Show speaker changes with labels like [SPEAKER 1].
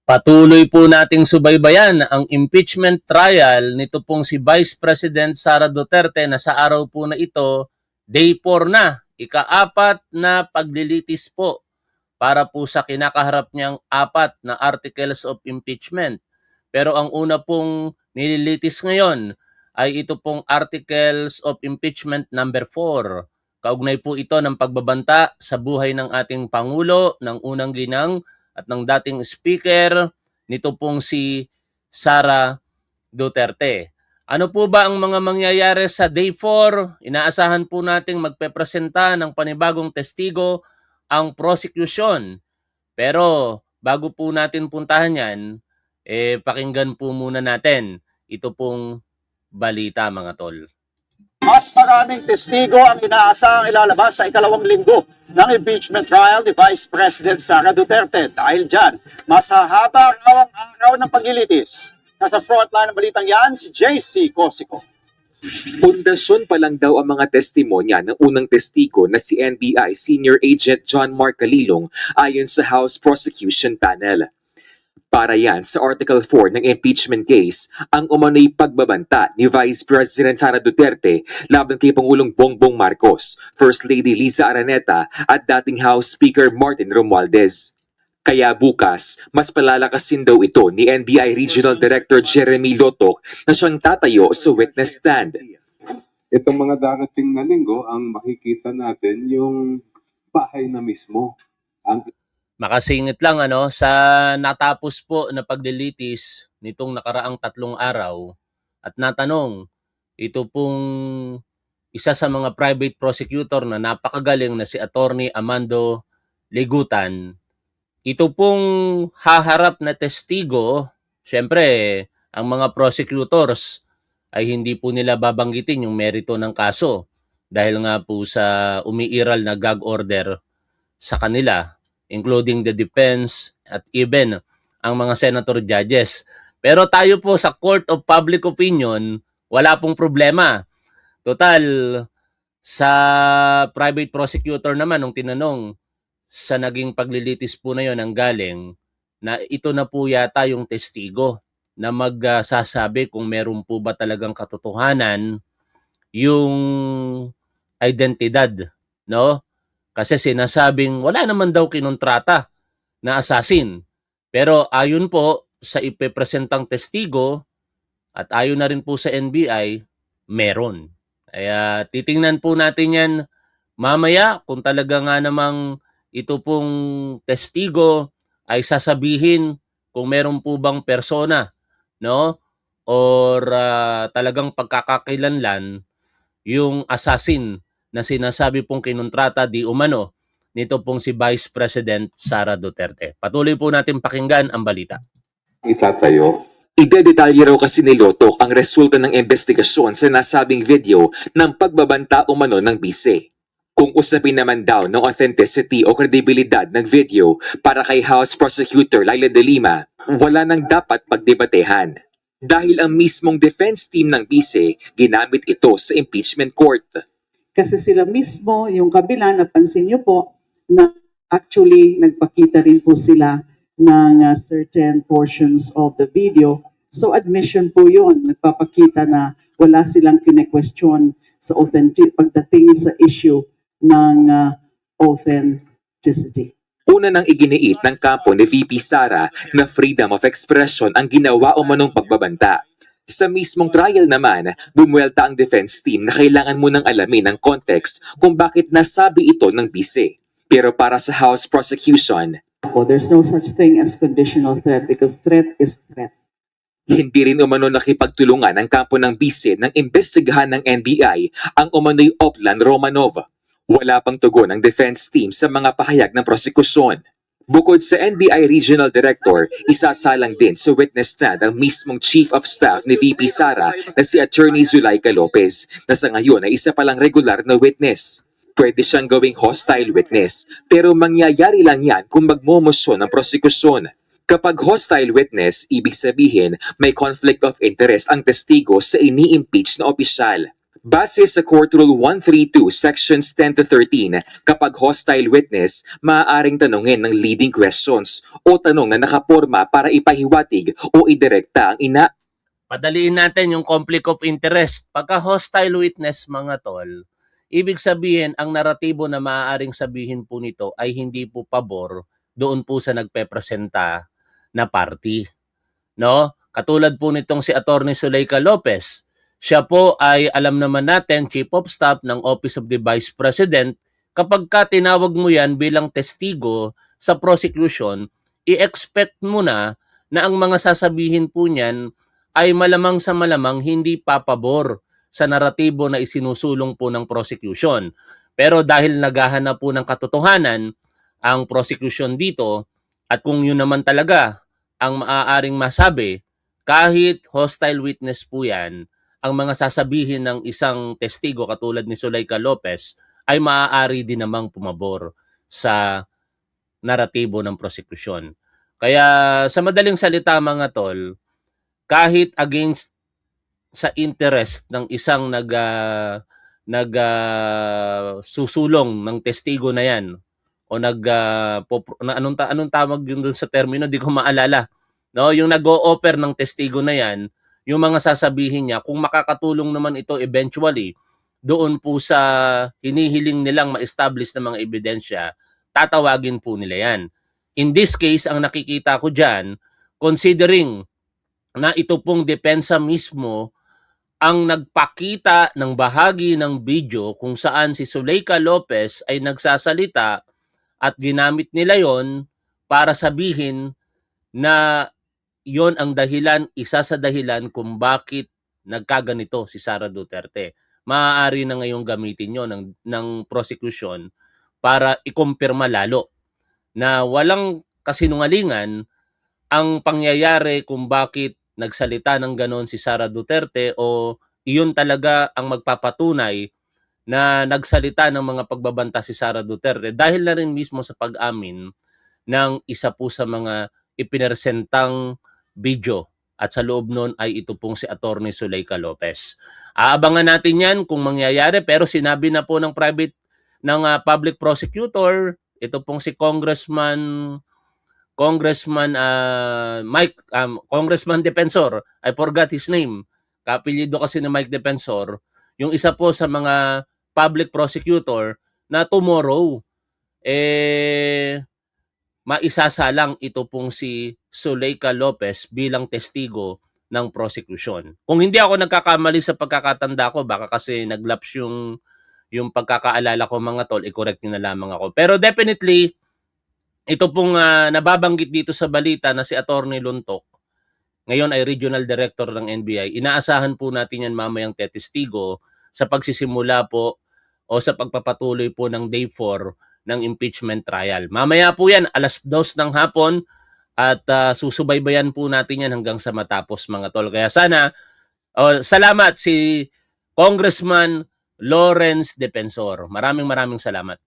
[SPEAKER 1] Patuloy po nating subaybayan ang impeachment trial nito pong si Vice President Sara Duterte na sa araw po na ito, day 4 na, ika-4 na paglilitis po para po sa kinakaharap niyang 4 na articles of impeachment. Pero ang una pong nililitis ngayon ay ito pong articles of impeachment number 4. Kaugnay po ito ng pagbabanta sa buhay ng ating Pangulo, ng unang ginang at ng dating speaker, nito pong si Sara Duterte. Ano po ba ang mga mangyayari sa day 4? Inaasahan po nating magpepresenta ng panibagong testigo ang prosecution. Pero bago po natin puntahan yan, pakinggan po muna natin ito pong balita, mga tol.
[SPEAKER 2] Mas maraming testigo ang inaasahang ilalabas sa ikalawang linggo ng impeachment trial ni Vice President Sara Duterte. Dahil dyan, mas hahaba raw ang araw ng paglilitis. Nasa frontline ng balitang yan, si JC Cosico.
[SPEAKER 3] Pundasyon pa lang daw ang mga testimonya ng unang testigo na si NBI Senior Agent John Mark Calilong ayon sa House Prosecution Panel. Para yan sa Article 4 ng impeachment case, ang umano'y pagbabanta ni Vice President Sara Duterte laban kay Pangulong Bongbong Marcos, First Lady Liza Araneta at dating House Speaker Martin Romualdez. Kaya bukas, mas palalakasin daw ito ni NBI Regional Director Jeremy Lotok na siyang tatayo sa witness stand.
[SPEAKER 4] Itong mga darating na linggo, ang makikita natin yung bahay na mismo.
[SPEAKER 1] Makasingit lang sa natapos po na paglilitis nitong nakaraang 3 araw at natanong, ito pong isa sa mga private prosecutor na napakagaling na si Attorney Amando Legutan. Ito pong haharap na testigo, syempre ang mga prosecutors ay hindi po nila babanggitin yung merito ng kaso dahil nga po sa umiiral na gag order sa kanila, including the defense at even ang mga senator judges. Pero tayo po sa Court of Public Opinion, wala pong problema. Total, sa private prosecutor naman, nung tinanong sa naging paglilitis po na yon ang galing, na ito na po yata yung testigo na magsasabi kung meron po ba talagang katotohanan yung identidad, no? Kasi sinasabing wala naman daw kinontrata na assassin. Pero ayon po sa ipepresentang testigo at ayon na rin po sa NBI, meron. Kaya titingnan po natin yan mamaya kung talaga nga namang ito pong testigo ay sasabihin kung meron po bang persona, no? Or talagang pagkakakilanlan yung assassin na sinasabi pong kinontrata di umano nito pong si Vice President Sara Duterte. Patuloy po natin pakinggan ang balita.
[SPEAKER 4] Itatayo.
[SPEAKER 3] Idedetalye raw kasi ni Lotok ang resulta ng investigasyon sa nasabing video ng pagbabanta umano ng bise. Kung usapin naman daw ng authenticity o kredibilidad ng video para kay House Prosecutor Laila de Lima, wala nang dapat pagdebatehan. Dahil ang mismong defense team ng bise ginamit ito sa impeachment court.
[SPEAKER 5] Kasi sila mismo, yung kabila, napansin niyo po, na actually nagpakita rin po sila ng certain portions of the video. So admission po yun, nagpapakita na wala silang kine-question sa pagdating sa issue ng authenticity.
[SPEAKER 3] Una nang iginiit ng kampo ni VP Sara na freedom of expression ang ginawa umanong pagbabanta. Sa mismong trial naman, bumuelta ang defense team na kailangan munang alamin ang context kung bakit nasabi ito ng bise. Pero para sa House Prosecution,
[SPEAKER 5] There's no such thing as conditional threat because threat is threat.
[SPEAKER 3] Hindi rin umano nakipagtulungan ang kampo ng bise ng imbestigahan ng NBI ang umano'y Oplan Romanov. Wala pang tugon ang defense team sa mga pahayag ng prosekusyon. Bukod sa NBI Regional Director, isasalang din sa witness stand ang mismong Chief of Staff ni VP Sara na si Attorney Zulaika Lopez na sa ngayon ay isa palang regular na witness. Pwede siyang gawing hostile witness pero mangyayari lang yan kung magmomosyon ang prosekusyon. Kapag hostile witness, ibig sabihin may conflict of interest ang testigo sa ini-impeach na opisyal. Base sa Court Rule 132, Sections 10 to 13, kapag hostile witness, maaaring tanungin ng leading questions o tanong na nakaporma para ipahiwatig o idirekta ang
[SPEAKER 1] Padaliin natin yung conflict of interest. Pagka hostile witness, mga tol, ibig sabihin, ang naratibo na maaaring sabihin po nito ay hindi po pabor doon po sa nagpepresenta na party. No? Katulad po nitong si Attorney Zuleika Lopez. Siya po ay, alam naman natin, Chief of Staff ng Office of the Vice President. Kapag ka tinawag mo yan bilang testigo sa prosecution, i-expect mo na ang mga sasabihin po niyan ay malamang sa malamang hindi papabor sa naratibo na isinusulong po ng prosecution. Pero dahil naghahanap po ng katotohanan ang prosecution dito, at kung yun naman talaga ang maaaring masabi, kahit hostile witness po yan, ang mga sasabihin ng isang testigo katulad ni Zuleika Lopez ay maaari din namang pumabor sa naratibo ng prosecution. Kaya sa madaling salita, mga tol, kahit against sa interest ng isang susulong ng testigo na yan o anong tawag yun doon sa termino, di ko maalala. No, yung nag-o-offer ng testigo na yan, yung mga sasabihin niya, kung makakatulong naman ito eventually doon po sa hinihiling nilang ma-establish na mga ebidensya, tatawagin po nila yan. In this case, ang nakikita ko dyan, considering na ito pong depensa mismo ang nagpakita ng bahagi ng video kung saan si Zuleika Lopez ay nagsasalita at ginamit nila yon para sabihin na yon ang dahilan, isa sa dahilan kung bakit nagkaganito si Sara Duterte. Maaari na ngayong gamitin yon ng prosecution para ikumpirma lalo na walang kasinungalingan ang pangyayari kung bakit nagsalita ng ganon si Sara Duterte o iyon talaga ang magpapatunay na nagsalita ng mga pagbabanta si Sara Duterte dahil na rin mismo sa pag-amin ng isa po sa mga ipinresentang video at sa loob nun ay ito pong si Attorney Zuleika Lopez. Aabangan natin yan kung mangyayari pero sinabi na po ng public prosecutor, ito pong si Congressman Defensor, I forgot his name. Kapilido kasi ni Mike Defensor, yung isa po sa mga public prosecutor na tomorrow maisasalang ito pong si Zuleika Lopez bilang testigo ng prosecution. Kung hindi ako nagkakamali sa pagkakatanda ko, baka kasi naglaps yung pagkakaalala ko, mga tol, i-correct nyo na lamang ako. Pero definitely, ito pong nababanggit dito sa balita na si Attorney Luntok, ngayon ay Regional Director ng NBI, inaasahan po natin yan mamayang tetestigo sa pagsisimula po o sa pagpapatuloy po ng Day 4 ng impeachment trial. Mamaya po yan, 2:00 ng hapon at susubaybayan po natin yan hanggang sa matapos, mga tol. Kaya sana, salamat si Congressman Lawrence Defensor. Maraming salamat.